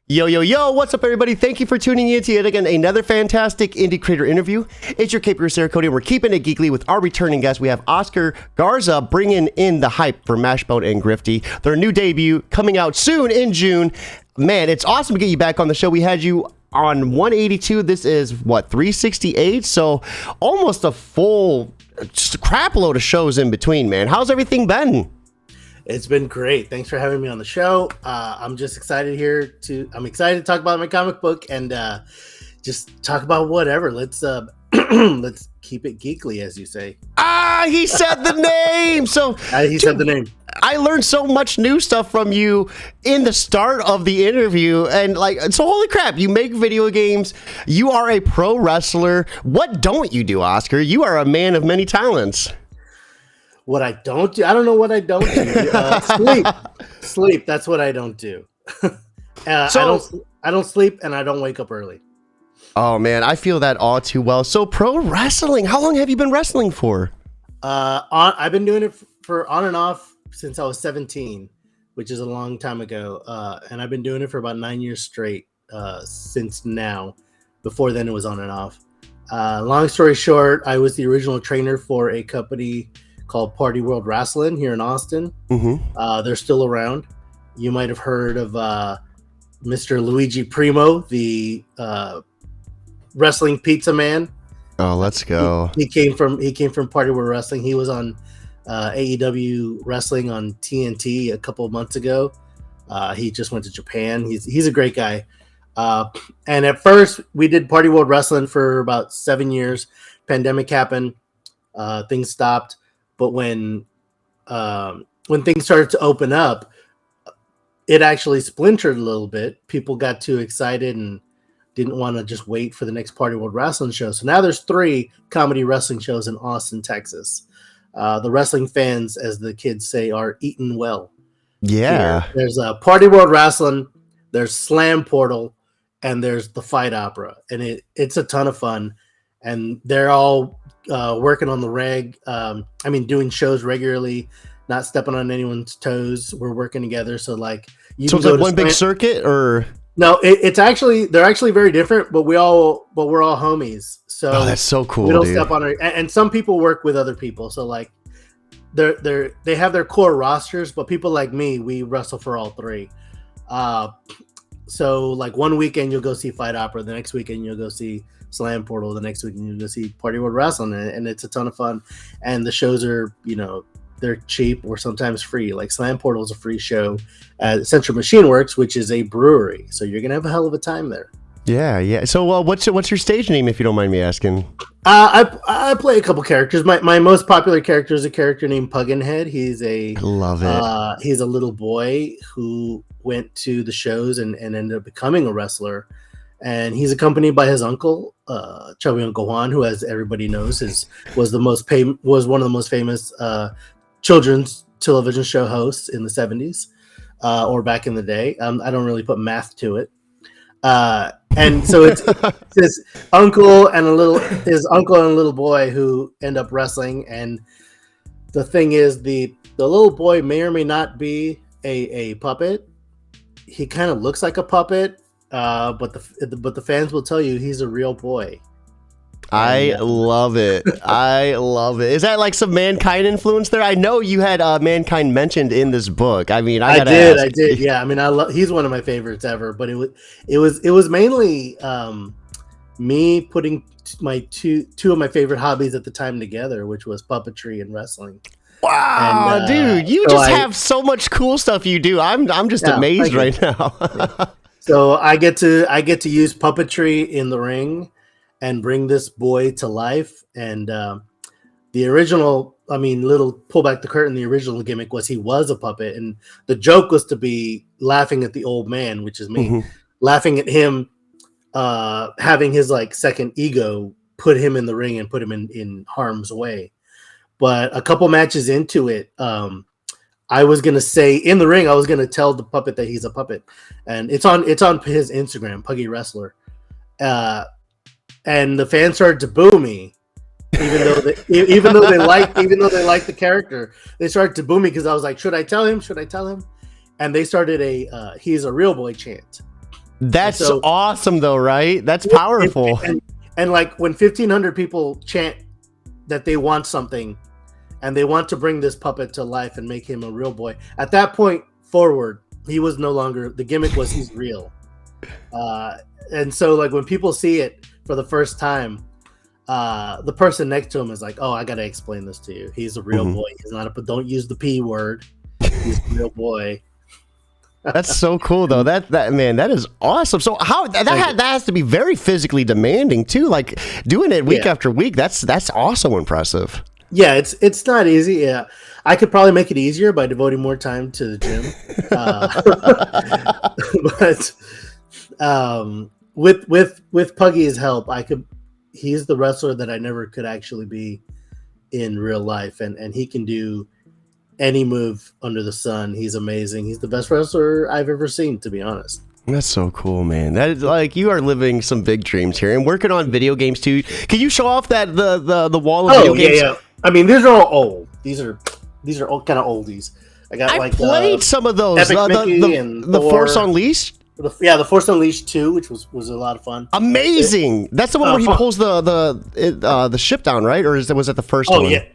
Yo, yo, yo, what's up, everybody? Thank you for tuning in to yet again another fantastic indie creator interview. It's your Cape Crusader Cody, and we're keeping it geekly with our returning guest. We have Oscar Garza bringing in the hype for Mashbone and Grifty, their new debut coming out soon in June. Man, it's awesome to get you back on the show. We had you on 182. This is, 368? So almost a full crap load of shows in between, man. How's everything been? It's been great. Thanks for having me on the show. I'm just excited I'm excited to talk about my comic book and just talk about whatever. Let's let's keep it geekly, as you say. He said the name. So He said the name. I learned so much new stuff from you in the start of the interview, and so holy crap, you make video games. You are a pro wrestler. What don't you do, Oscar? You are a man of many talents. What I don't do, I don't know what I don't do. Sleep. That's what I don't do. I don't sleep, and I don't wake up early. Oh man, I feel that all too well. So pro wrestling, how long have you been wrestling for? I've been doing it for on and off since I was 17, which is a long time ago. And I've been doing it for about 9 years straight since now. Before then, it was on and off. Long story short, I was the original trainer for a company called Party World Wrestling here in Austin. Mm-hmm. They're still around. You might have heard of Mr. Luigi Primo, the wrestling pizza man. Oh, let's go. He came from Party World Wrestling. He was on AEW Wrestling on TNT a couple of months ago. He just went to Japan. He's a great guy. And at first, we did Party World Wrestling for about 7 years. Pandemic happened. Things stopped. But when things started to open up, it actually splintered a little bit. People got too excited and didn't want to just wait for the next Party World Wrestling show. So now there's 3 comedy wrestling shows in Austin, Texas. The wrestling fans, as the kids say, are eating well. Yeah. Here. There's a Party World Wrestling, there's Slam Portal, and there's the Fight Opera. And it's a ton of fun. And they're all working on the reg. Doing shows regularly, not stepping on anyone's toes. We're working together. So it's like one big circuit, or no? It's actually, they're actually very different. But we're all homies. So that's so cool. We don't step on and some people work with other people. So they have their core rosters, but people like me, we wrestle for all 3. So one weekend you'll go see Fight Opera, the next weekend you'll go see Slam Portal, the next weekend you'll go see Party World Wrestling, and it's a ton of fun. And the shows are, they're cheap or sometimes free. Like Slam Portal is a free show at Central Machine Works, which is a brewery. So you're gonna have a hell of a time there. Yeah. So what's your stage name, if you don't mind me asking? I play a couple characters. My most popular character is a character named Pugginhead. I love it. He's a little boy who went to the shows and ended up becoming a wrestler. And he's accompanied by his uncle, Chubby Uncle Juan, who, as everybody knows, was one of the most famous children's television show hosts in the 70s or back in the day. I don't really put math to it. And so it's his uncle and a little boy who end up wrestling. And the thing is, the little boy may or may not be a puppet. He kind of looks like a puppet. But the fans will tell you he's a real boy. I love it. I love it. Is that like some Mankind influence there? I know you had Mankind mentioned in this book. I did. Yeah. He's one of my favorites ever. But it was mainly me putting my two of my favorite hobbies at the time together, which was puppetry and wrestling. Wow, dude, you have so much cool stuff you do. I'm just amazed right now. Yeah. So I get to use puppetry in the ring and bring this boy to life. And the original, little pull back the curtain, the original gimmick was he was a puppet. And the joke was to be laughing at the old man, which is me, laughing at him having his second ego put him in the ring and put him in harm's way. But a couple matches into it, I was gonna say in the ring, I was gonna tell the puppet that he's a puppet, and it's on his Instagram, Puggy Wrestler, and the fans started to boo me, even though they like the character, they started to boo me because I was like, should I tell him? And they started a he's a real boy chant, That's so awesome, though, right? That's powerful. And like when 1,500 people chant that they want something, and they want to bring this puppet to life and make him a real boy. At that point forward, he was no longer, the gimmick was he's real. And so like when people see it for the first time, the person next to him is like, oh, I got to explain this to you. He's a real boy. He's not but don't use the P word. He's a real boy. That's so cool, though. That man, that is awesome. So how that has to be very physically demanding too. Like doing it week after week. That's also impressive. Yeah, it's not easy. Yeah, I could probably make it easier by devoting more time to the gym. But with Puggy's help, he's the wrestler that I never could actually be in real life, and he can do any move under the sun. He's amazing. He's the best wrestler I've ever seen, to be honest. That's so cool, man. That is like you are living some big dreams here and working on video games too. Can you show off that the wall of video games? Yeah. I mean, these are all old. These are all kind of oldies. I played some of those. The Force Unleashed. The Force Unleashed 2, which was a lot of fun. Amazing. That's the one where he pulls the ship down, right? Or was that the first one? Oh yeah.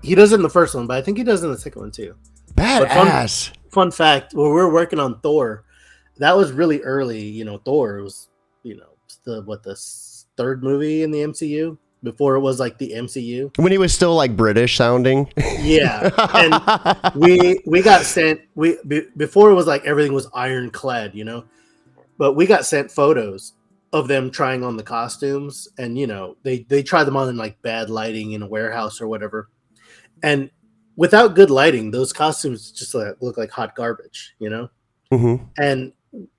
He does it in the first one, but I think he does it in the second one too. Badass. Fun fact: when we were working on Thor, that was really early. You know, Thor was the third movie in the MCU before it was like the MCU. When he was still like British sounding. Yeah, and we got sent before it was like everything was ironclad, but we got sent photos of them trying on the costumes, and they try them on in like bad lighting in a warehouse or whatever. And without good lighting, those costumes just look like hot garbage, And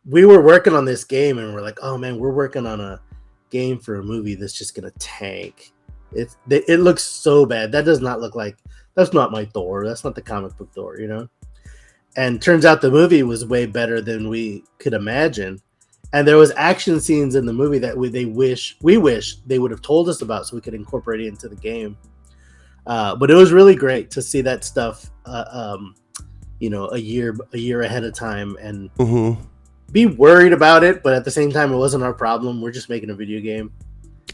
we were working on this game, and we're like, oh man, we're working on a game for a movie that's just gonna tank. It looks so bad. That does not look like, that's not my Thor. That's not the comic book Thor, And turns out the movie was way better than we could imagine. And there was action scenes in the movie that we wish they would have told us about so we could incorporate it into the game. But it was really great to see that stuff, a year ahead of time, and be worried about it. But at the same time, it wasn't our problem. We're just making a video game,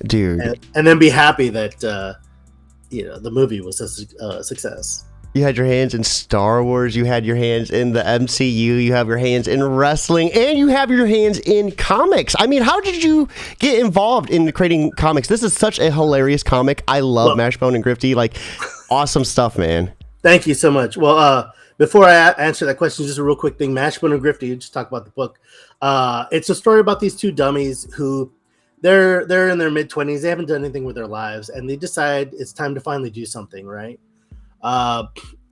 dude. And then be happy that the movie was a success. You had your hands in Star Wars, you had your hands in the MCU, you have your hands in wrestling, and you have your hands in comics. I mean, how did you get involved in creating comics? This is such a hilarious comic. I love Mashbone and Grifty. Like, awesome stuff, man. Thank you so much. Well, before I answer that question, just a real quick thing. Mashbone and Grifty, just talk about the book. It's a story about these two dummies who they're in their mid-20s. They haven't done anything with their lives, and they decide it's time to finally do something, right?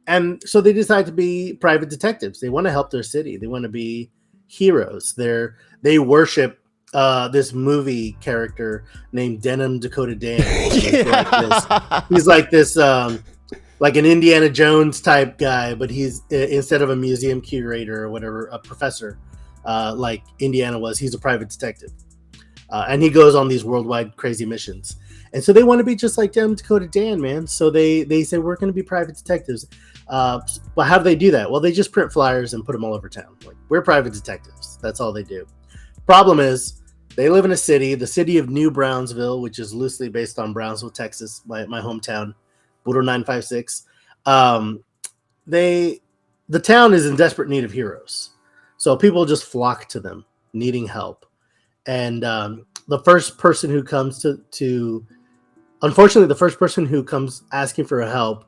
And so they decide to be private detectives. They want to help their city. They want to be heroes. They worship this movie character named Denim Dakota Dan. He's like this like an Indiana Jones type guy, but he's instead of a museum curator or whatever, a professor like Indiana was. He's a private detective, and he goes on these worldwide crazy missions. And so they want to be just like Denim Dakota Dan, man. So they say, we're going to be private detectives. But how do they do that? Well, they just print flyers and put them all over town. Like, we're private detectives. That's all they do. Problem is, they live in a city, the city of New Brownsville, which is loosely based on Brownsville, Texas, my hometown, Budo 956. The town is in desperate need of heroes. So people just flock to them, needing help. And the first person who comes unfortunately, the first person who comes asking for help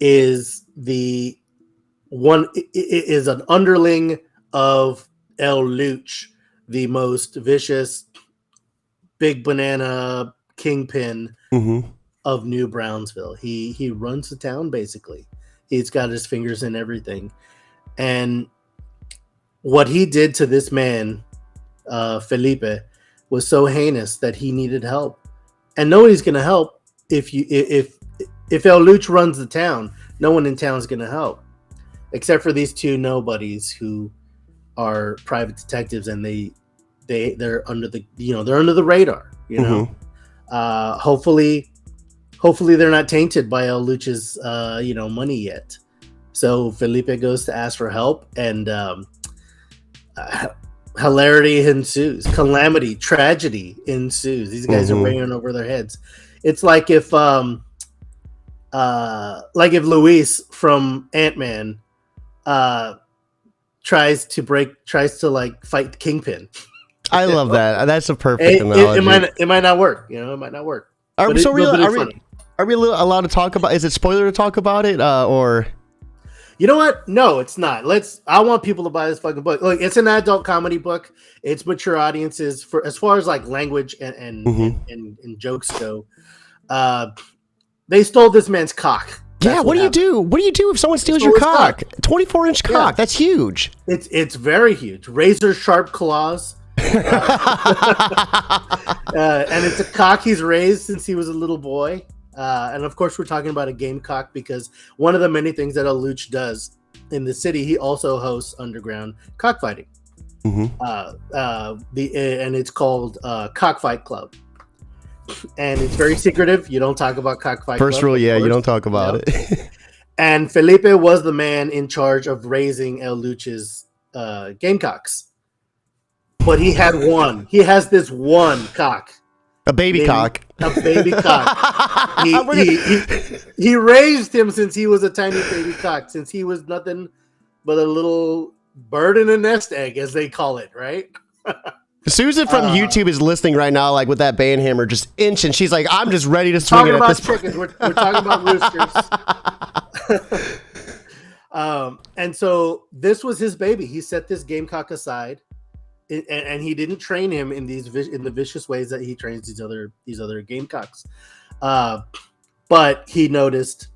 is an underling of El Luch, the most vicious big banana kingpin of New Brownsville. He runs the town, basically. He's got his fingers in everything. And what he did to this man, Felipe, was so heinous that he needed help. And nobody's going to help if El Luch runs the town. No one in town is going to help, except for these two nobodies who are private detectives, and they're under the radar. Hopefully they're not tainted by El Luch's money yet. So Felipe goes to ask for help, and hilarity ensues, calamity, tragedy ensues. These guys are weighing over their heads. It's like if Luis from Ant-Man tries to like fight the Kingpin. I love that. That's a perfect analogy. It might not work. It might not work. Are we allowed to talk about? Is it spoiler to talk about it, or? You know what? No, it's not. I want people to buy this fucking book. Look, it's an adult comedy book. It's mature audiences for as far as like language and jokes go. They stole this man's cock. Yeah, what do you do? What do you do if someone steals your cock? 24-inch cock. Yeah. That's huge. It's very huge. Razor sharp claws. And it's a cock he's raised since he was a little boy. And of course, we're talking about a gamecock because one of the many things that Luch does in the city, he also hosts underground cockfighting. And it's called Cockfight Club. And it's very secretive. You don't talk about Cockfight First Club. Rule, yeah, you don't talk about it. And Felipe was the man in charge of raising Luch's gamecocks. But he had one. He has this one cock. A baby cock. A baby cock. He raised him since he was a tiny baby cock, since he was nothing but a little bird in a nest egg, as they call it, right? Susan from YouTube is listening right now, like with that band hammer just inching. She's like, I'm just ready to swing it at this point. We're talking about roosters. And so this was his baby. He set this gamecock aside. And he didn't train him in the vicious ways that he trains these other gamecocks, but he noticed.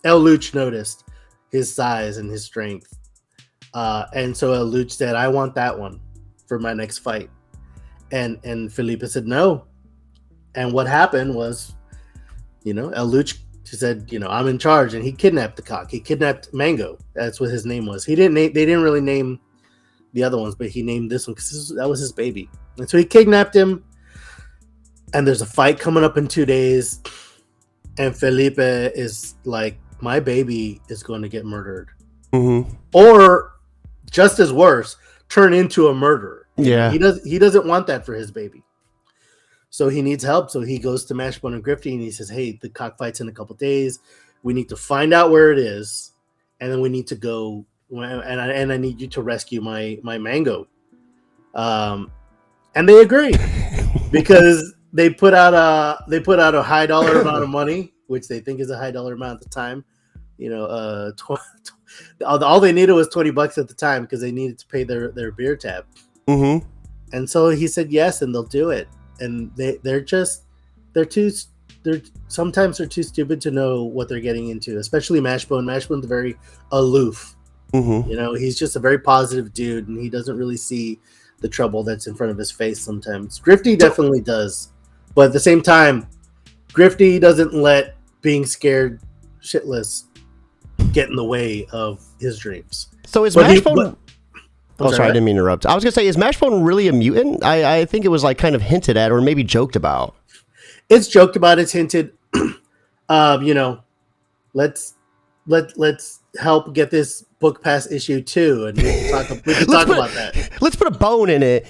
Luch noticed his size and his strength, and so Luch said, "I want that one for my next fight." And Felipe said no. And what happened was, Luch said, "I'm in charge," and he kidnapped the cock. He kidnapped Mango. That's what his name was. They didn't really name the other ones, but he named this one because that was his baby. And so he kidnapped him, and there's a fight coming up in 2 days, and Felipe is like, my baby is going to get murdered, or just as worse, turn into a murderer. Yeah, he doesn't want that for his baby, so he needs help. So he goes to Mashbone and Grifty, and he says, hey, the cockfight's in a couple days. We need to find out where it is, and then we need to go. And I need you to rescue my Mango, and they agree because they put out a high dollar amount of money, which they think is a high dollar amount at the time. All they needed was $20 at the time because they needed to pay their beer tab. And so he said yes, and they'll do it. And sometimes they're too stupid to know what they're getting into, especially Mashbone. Mashbone's very aloof. He's just a very positive dude, and he doesn't really see the trouble that's in front of his face sometimes. Grifty definitely does, but at the same time, Grifty doesn't let being scared shitless get in the way of his dreams. So is Mashbone... sorry, I didn't mean to interrupt. I was going to say, is Mashbone really a mutant? I think it was like kind of hinted at or maybe joked about. It's joked about, it's hinted. Let's help get this book past issue 2, and we can talk about that. Let's put a bone in it.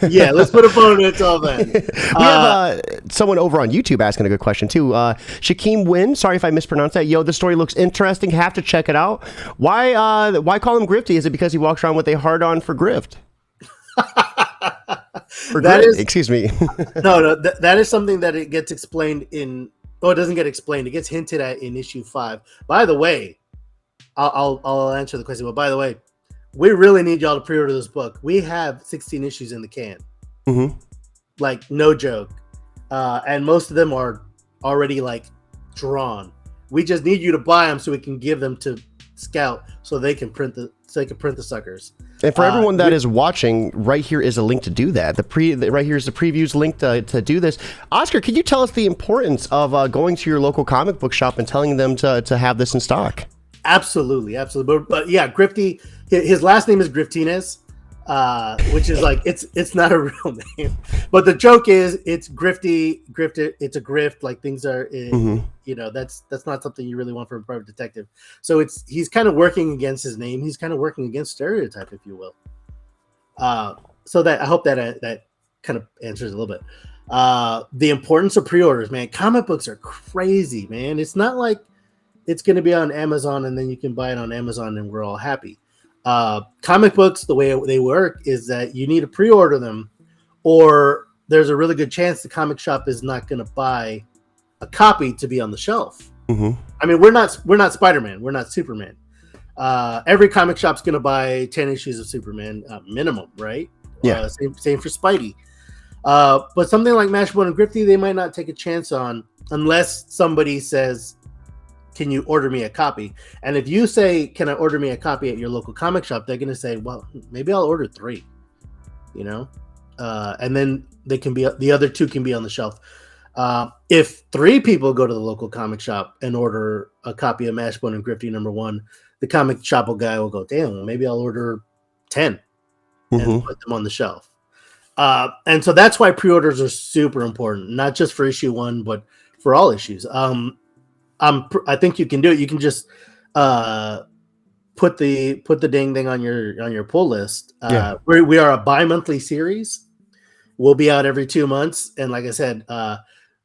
Yeah, let's put a bone in it till then. We have someone over on YouTube asking a good question too. Shakeem Wynn, sorry if I mispronounced that. Yo, the story looks interesting. Have to check it out. Why call him Grifty? Is it because he walks around with a hard-on for grift? Excuse me. No, that is something that it gets explained in. Oh, it doesn't get explained. It gets hinted at in issue 5. By the way, I'll answer the question. But by the way, we really need y'all to pre-order this book. We have 16 issues in the can. Like, no joke. And most of them are already like drawn. We just need you to buy them so we can give them to Scout so they can print the suckers. And for everyone that is watching, right here is a link to do that. Right here is the previews link to do this. Oscar, can you tell us the importance of going to your local comic book shop and telling them to have this in stock? Absolutely. But yeah, Grifty. His last name is Griftines, which is like it's not a real name. But the joke is it's Grifty. It's a grift. Like things are, that's not something you really want from a private detective. So he's kind of working against his name. He's kind of working against stereotype, if you will. So that I hope that kind of answers a little bit. The importance of pre-orders, man. Comic books are crazy, man. It's not like it's going to be on Amazon and then you can buy it on Amazon and we're all happy. Comic books, the way they work is that you need to pre-order them, or there's a really good chance the comic shop is not going to buy a copy to be on the shelf. Mm-hmm. I mean, we're not Spider-Man, we're not Superman. Every comic shop's going to buy 10 issues of Superman minimum, right? Yeah. Same for Spidey. But something like Mashbone and Grifty, they might not take a chance on unless somebody says, can you order me a copy? And if you say, can I order me a copy at your local comic shop? They're going to say, well, maybe I'll order 3, and then the other 2 can be on the shelf. If 3 people go to the local comic shop and order a copy of Mashbone and Grifty #1, the comic shop guy will go, damn, well, maybe I'll order 10 and put them on the shelf. And so that's why pre-orders are super important, not just for issue 1, but for all issues. I think you can do it. You can just put the dang thing on your pull list. We are a bi-monthly series. We'll be out every 2 months, and like I said,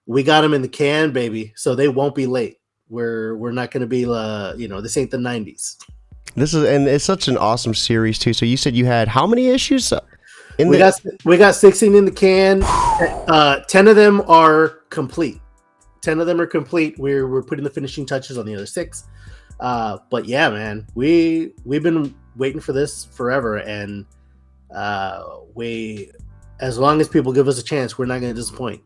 we got them in the can, baby, so they won't be late. We're not going to be this ain't the 90s. And it's such an awesome series too. So you said you had how many issues? We got 16 in the can. 10 of them are complete. 10 of them are complete. We're putting the finishing touches on the other 6. But yeah, man, we've been waiting for this forever, and as long as people give us a chance, we're not going to disappoint.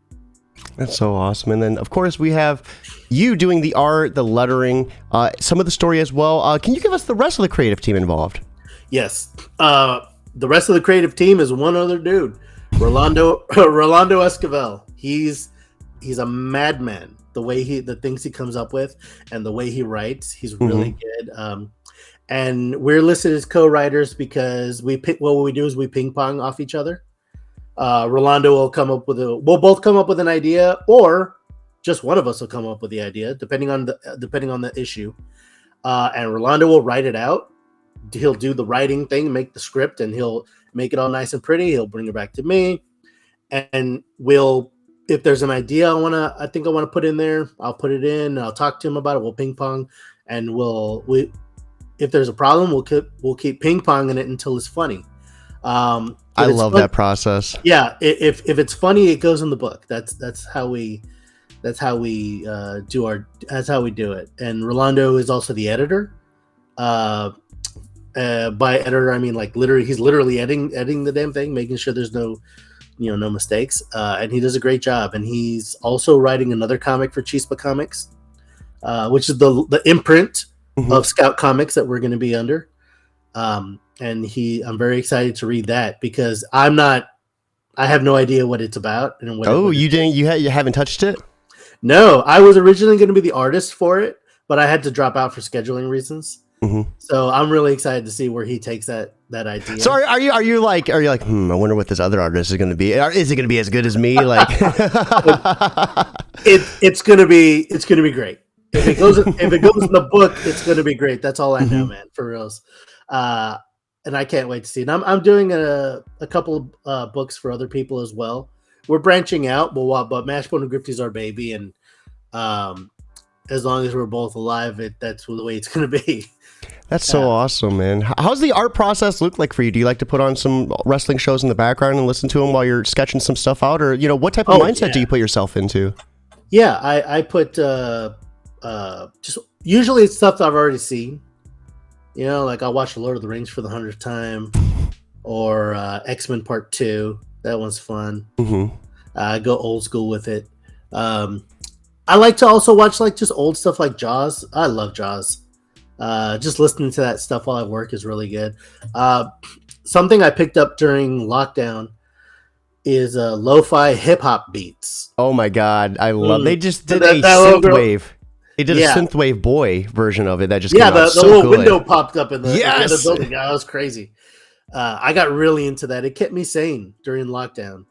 That's so awesome. And then, of course, we have you doing the art, the lettering, some of the story as well. Can you give us the rest of the creative team involved? Yes. The rest of the creative team is one other dude, Rolando Esquivel. He's a madman. The things he comes up with and the way he writes, he's really good. And we're listed as co-writers because we ping pong off each other. Rolando will we'll both come up with an idea, or just one of us will come up with the idea, depending on the issue. And Rolando will write it out. He'll do the writing thing, make the script, and he'll make it all nice and pretty. He'll bring it back to me, and if there's an idea I think I want to put in there, I'll put it in. I'll talk to him about it. We'll ping pong, and if there's a problem, we'll keep ping ponging it until it's funny. I love that process. Yeah, if it's funny, it goes in the book. That's how we do it. And Rolando is also the editor. By editor, I mean he's literally editing the damn thing, making sure there's no mistakes. And he does a great job. And he's also writing another comic for Chispa Comics, which is the imprint of Scout Comics that we're going to be under. And I'm very excited to read that because I have no idea what it's about. And you haven't touched it? No, I was originally going to be the artist for it, but I had to drop out for scheduling reasons. So I'm really excited to see where he takes that idea. So are you like, I wonder what this other artist is going to be. Is it going to be as good as me? Like, it's going to be great. If it goes in the book, it's going to be great. That's all I know, man, for reals. And I can't wait to see it. I'm doing a couple books for other people as well. We're branching out, but Mashbone and Grifty is our baby, and as long as we're both alive, that's the way it's going to be. That's so awesome, man. How's the art process look like for you? Do you like to put on some wrestling shows in the background and listen to them while you're sketching some stuff out, or what type of mindset do you put yourself into? Yeah, I put just usually it's stuff I've already seen. Like I'll watch Lord of the Rings for the 100th time, or X-Men Part 2. That one's fun. I go old school with it. I like to also watch just old stuff like Jaws. I love Jaws. Just listening to that stuff while I work is really good. Something I picked up during lockdown is lo-fi hip-hop beats. Oh my God, I love. They just did a synthwave. They did a synthwave boy version of it that just came out the so little good. window popped up in the other building. That was crazy. I got really into that. It kept me sane during lockdown.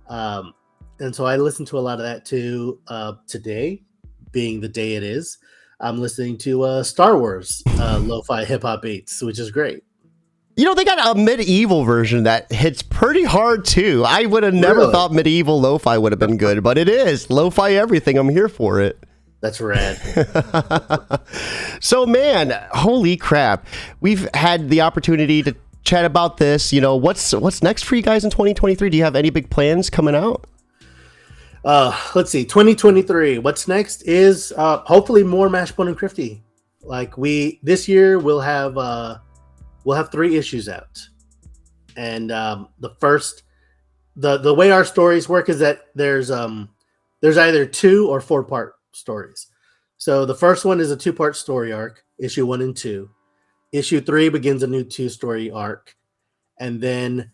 And so I listened to a lot of that too. Today, being the day it is, I'm listening to Star Wars lo-fi hip-hop beats, which is great. They got a medieval version that hits pretty hard too. I would have never thought medieval lo-fi would have been good, but it is. Lo-fi everything. I'm here for it. That's rad. So, man, holy crap. We've had the opportunity to chat about this. What's next for you guys in 2023? Do you have any big plans coming out? Let's see. 2023. What's next is hopefully more Mashbone and Grifty. This year we'll have 3 issues out, and the way our stories work is that there's either 2 or 4-part stories. So the first one is a 2-part story arc, issue 1 and 2. Issue 3 begins a new 2-story arc, and then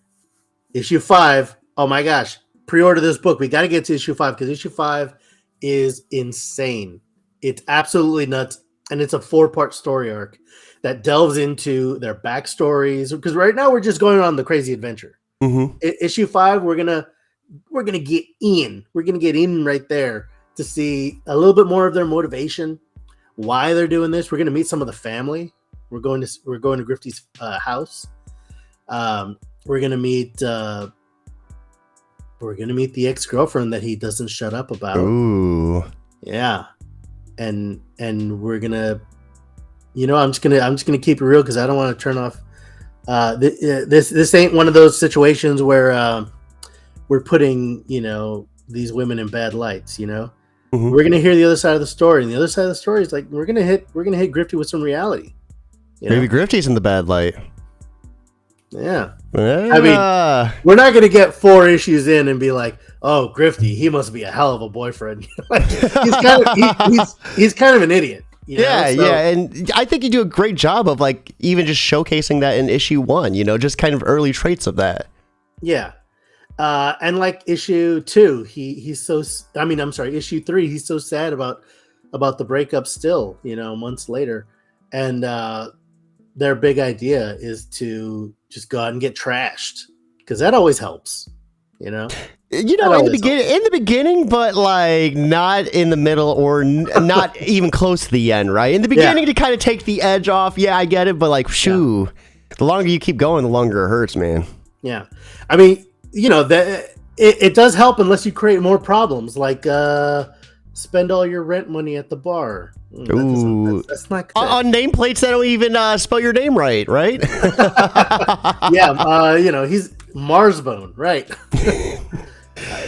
issue 5. Oh my gosh! Pre-order this book. We got to get to issue 5 because issue 5 is insane. It's absolutely nuts, and it's a 4-part story arc that delves into their backstories. Because right now we're just going on the crazy adventure. Mm-hmm. Issue 5, we're gonna get in. We're gonna get in right there to see a little bit more of their motivation, why they're doing this. We're gonna meet some of the family. We're going to Grifty's house. We're gonna meet the ex-girlfriend that he doesn't shut up about. Ooh, yeah, and we're gonna. I'm just gonna keep it real because I don't want to turn off. This ain't one of those situations where we're putting these women in bad lights. Mm-hmm. We're gonna hear the other side of the story, and the other side of the story is we're gonna hit Grifty with some reality. Maybe Grifty's in the bad light. Yeah, I mean, we're not gonna get 4 issues in and be like, "Oh, Grifty, he must be a hell of a boyfriend." he's kind of an idiot. Yeah, and I think you do a great job of even just showcasing that in issue 1. Just kind of early traits of that. Yeah, and issue 2, issue 3, he's so sad about the breakup still. Months later, and their big idea is to just go out and get trashed because that always helps. In the beginning, but not in the middle or not even close to the end, right? In the beginning to kind of take the edge off. Yeah, I get it, but the longer you keep going, the longer it hurts, man. Yeah, I mean, it does help unless you create more problems, spend all your rent money at the bar. That's not good. On nameplates that don't even spell your name right? Yeah, he's Mashbone, right?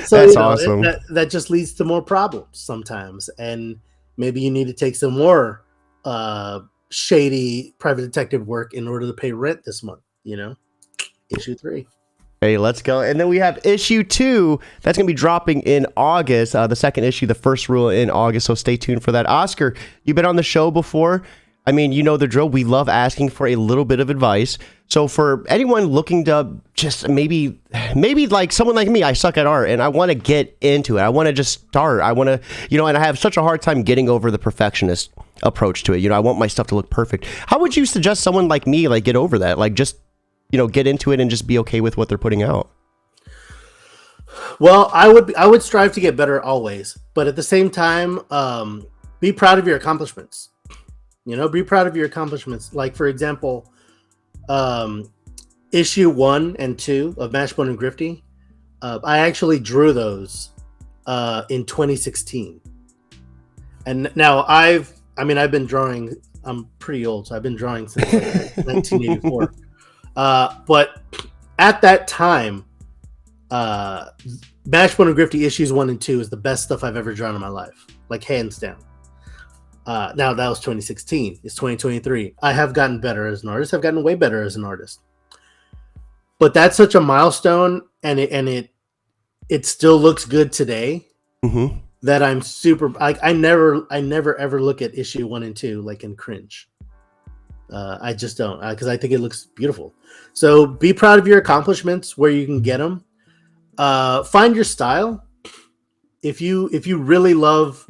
So that's awesome. That just leads to more problems sometimes, and maybe you need to take some more shady private detective work in order to pay rent this month. Issue 3. Hey, let's go. And then we have issue 2 that's going to be dropping in August. The second issue, the first rule in August. So stay tuned for that. Oscar, you've been on the show before. I mean, you know the drill. We love asking for a little bit of advice. So for anyone looking to just maybe someone like me, I suck at art and I want to get into it. I want to just start. I want to, and I have such a hard time getting over the perfectionist approach to it. I want my stuff to look perfect. How would you suggest someone like me, get over that? Just get into it and just be okay with what they're putting out? Well, I would strive to get better always, but at the same time, be proud of your accomplishments. Be proud of your accomplishments. For example, issue 1 and 2 of Mashbone and Grifty, I actually drew those in 2016, and now I've been drawing. I'm pretty old, so I've been drawing since 1984. But at that time, Mashbone and Grifty issues 1 and 2 is the best stuff I've ever drawn in my life, hands down. Now that was 2016. It's 2023. I have gotten better as an artist. I've gotten way better as an artist. But that's such a milestone, and it still looks good today. Mm-hmm. That I'm super. I never ever look at issue 1 and 2 and cringe. I just don't, because I think it looks beautiful. So be proud of your accomplishments where you can get them. Find your style. If you really love,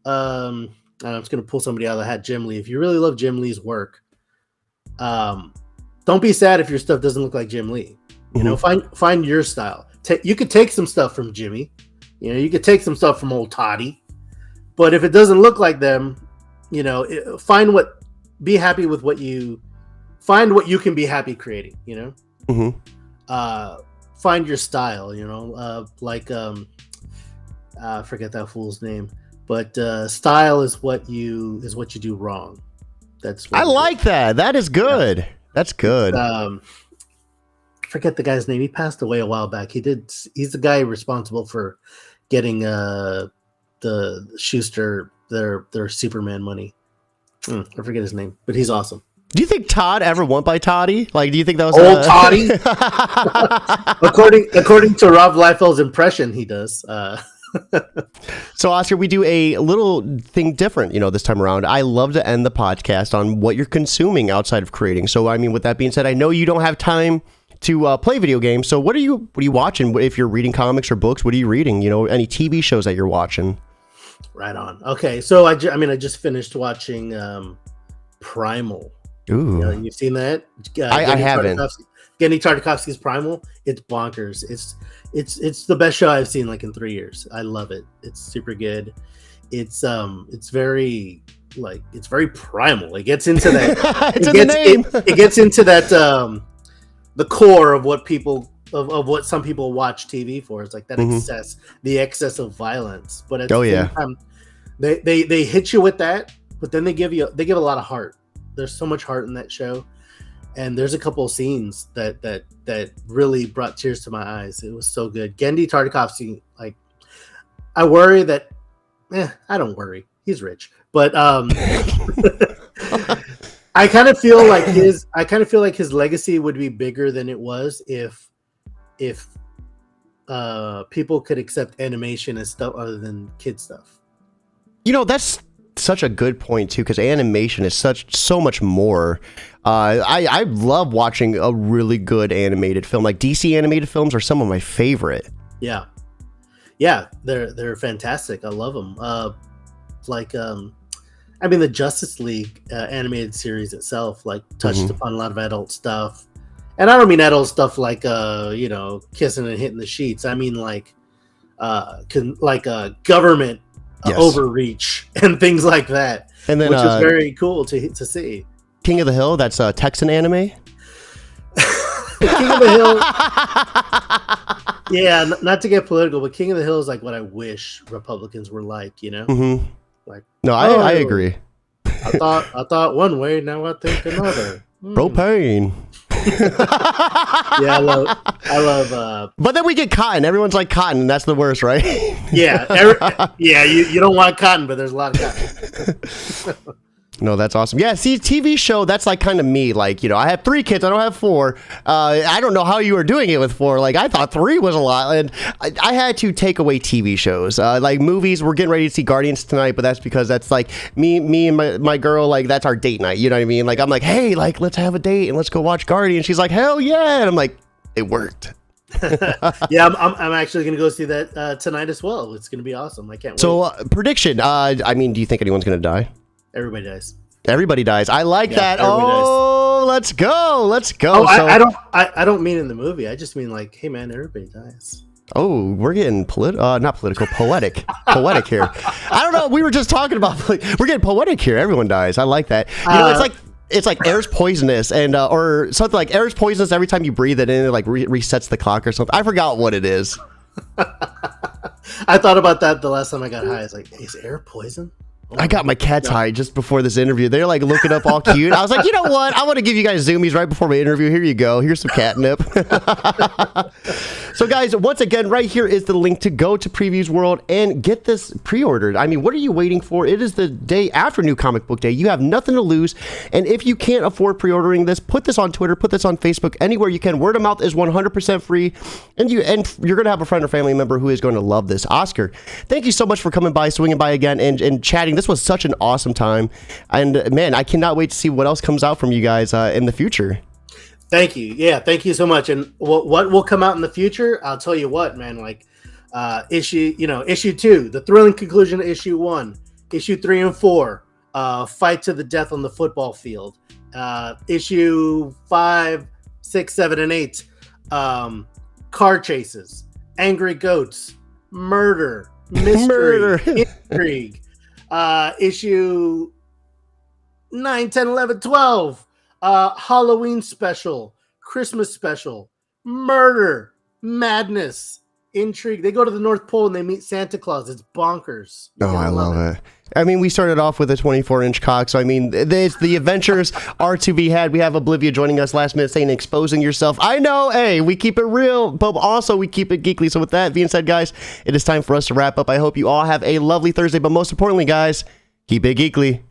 I'm just gonna pull somebody out of the hat. Jim Lee. If you really love Jim Lee's work, don't be sad if your stuff doesn't look like Jim Lee. Find your style. You could take some stuff from Jimmy. You could take some stuff from old Toddy, but if it doesn't look like them, be happy with what you find what you can be happy creating, Mm-hmm. Find your style, I forget that fool's name, but style is what you do wrong. That's what I like that. That is good. That's good. Forget the guy's name. He passed away a while back. He's the guy responsible for getting the Schuster their Superman money. I forget his name, but he's awesome. Do you think Todd ever went by Toddy? Like, do you think that was old Toddy? according to Rob Liefeld's impression, he does. So, Oscar, we do a little thing different, this time around. I love to end the podcast on what you're consuming outside of creating. So, I mean, with that being said, I know you don't have time to play video games. So, what are you watching? If you're reading comics or books, what are you reading? Any TV shows that you're watching? Right on. Okay, so I just finished watching Primal. Ooh, you've seen that? I haven't. Gendy Tartakovsky's Primal. It's bonkers. It's the best show I've seen in 3 years. I love it. It's super good. It's very primal. It gets into that. It gets into that the core of what people of what some people watch TV for. It's like that the excess of violence. But at the same time, they hit you with that, but then they give a lot of heart. There's so much heart in that show. And there's a couple of scenes that really brought tears to my eyes. It was so good. Gendy Tartakovsky, I worry that, I don't worry. He's rich, but I kind of feel like his legacy would be bigger than it was if people could accept animation as stuff other than kid stuff. That's such a good point too, because animation is so much more. I love watching a really good animated film. Like DC animated films are some of my favorite. Yeah, they're fantastic. I love them. The Justice League animated series itself touched upon a lot of adult stuff, and I don't mean adult stuff like kissing and hitting the sheets. I mean government overreach and things like that, and then which is very cool to see. King of the Hill, that's Texan anime. King of the Hill. Yeah, not to get political, but King of the Hill is what I wish Republicans were like. Mm-hmm. I agree. I thought one way, now I think another. Propane. Yeah, I love. But then we get cotton. Everyone's like cotton, and that's the worst, right? Yeah, you don't want cotton, but there's a lot of cotton. No, that's awesome. Yeah, see, TV show, that's kind of me. I have 3 kids. I don't have 4. I don't know how you were doing it with 4. I thought 3 was a lot. And I had to take away TV shows. Movies, we're getting ready to see Guardians tonight, but that's because that's me and my girl, that's our date night. You know what I mean? I'm like, hey, let's have a date and let's go watch Guardians. She's like, hell yeah. And I'm like, it worked. Yeah, I'm actually going to go see that tonight as well. It's going to be awesome. I can't wait. So, prediction. Do you think anyone's going to die? Everybody dies. Everybody dies. I like that. Oh, let's go. Let's go. Oh, I don't mean in the movie. I just mean hey man, everybody dies. Oh, we're getting not political, poetic. Poetic here. I don't know. We were just talking about we're getting poetic here. Everyone dies. I like that. It's like air's poisonous and or something like air's poisonous every time you breathe it in. It resets the clock or something. I forgot what it is. I thought about that the last time I got high. It's is air poison? I got my cats high just before this interview. They're looking up all cute. I was like, you know what? I want to give you guys zoomies right before my interview. Here you go. Here's some catnip. So guys, once again, right here is the link to go to Previews World and get this pre-ordered. I mean, what are you waiting for? It is the day after New Comic Book Day. You have nothing to lose. And if you can't afford pre-ordering this, put this on Twitter, put this on Facebook, anywhere you can. Word of mouth is 100% free. And you're going to have a friend or family member who is going to love this. Oscar, thank you so much for coming by, swinging by again, and chatting. This was such an awesome time. And man, I cannot wait to see what else comes out from you guys in the future. Thank you. Yeah, thank you so much. And what will come out in the future? I'll tell you what, man. Issue 2, the thrilling conclusion of issue 1, issue 3 and 4, fight to the death on the football field. Issue 5, 6, 7, and 8, car chases, angry goats, murder, mystery, intrigue. Issue 9, 10, 11, 12. Halloween special, Christmas special, murder, madness, intrigue. They go to the North Pole and they meet Santa Claus. It's bonkers. I love it. I mean, we started off with a 24-inch cock, so I mean, the adventures are to be had. We have Oblivia joining us last minute saying exposing yourself. I know, hey, we keep it real, but also we keep it geekly. So with that being said, guys, it is time for us to wrap up. I hope you all have a lovely Thursday, but most importantly, guys, keep it geekly.